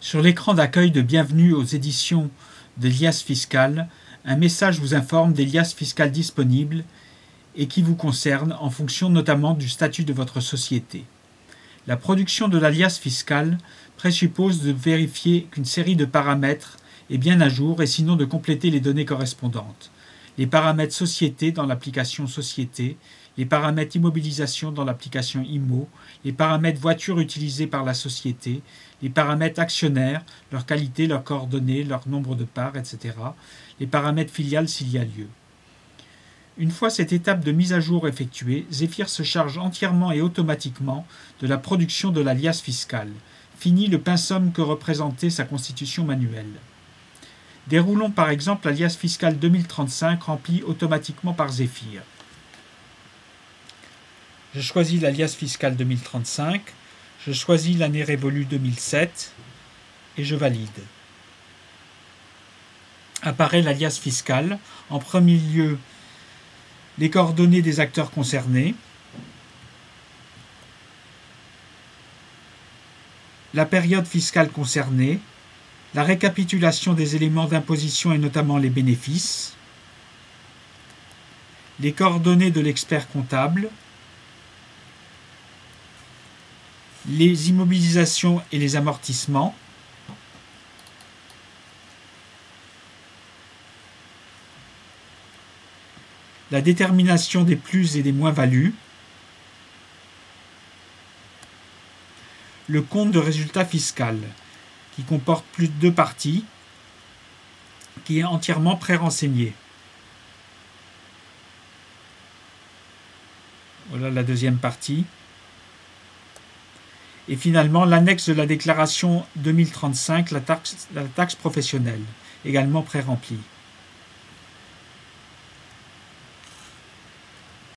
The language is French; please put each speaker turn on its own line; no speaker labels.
Sur l'écran d'accueil de Bienvenue aux éditions de l'IAS Fiscal, un message vous informe des liasses fiscales disponibles et qui vous concernent en fonction notamment du statut de votre société. La production de la liasse fiscale présuppose de vérifier qu'une série de paramètres est bien à jour et sinon de compléter les données correspondantes. Les paramètres société dans l'application société, les paramètres immobilisation dans l'application IMO, les paramètres voiture utilisés par la société, les paramètres actionnaires, leur qualité, leurs coordonnées, leur nombre de parts, etc., les paramètres filiales s'il y a lieu. Une fois cette étape de mise à jour effectuée, Zephyr se charge entièrement et automatiquement de la production de la liasse fiscale. Fini le pinsomme que représentait sa constitution manuelle. Déroulons par exemple la liasse fiscale 2035 remplie automatiquement par Zephyr. Je choisis la liasse fiscale 2035, je choisis l'année révolue 2007 et je valide. Apparaît la liasse fiscale. En premier lieu, les coordonnées des acteurs concernés, la période fiscale concernée, la récapitulation des éléments d'imposition et notamment les bénéfices, les coordonnées de l'expert comptable, les immobilisations et les amortissements, la détermination des plus et des moins-values, le compte de résultat fiscal, qui comporte plus de 2 parties, qui est entièrement pré-renseigné. Voilà la deuxième partie. Et finalement, l'annexe de la déclaration 2035, la taxe professionnelle, également pré-remplie.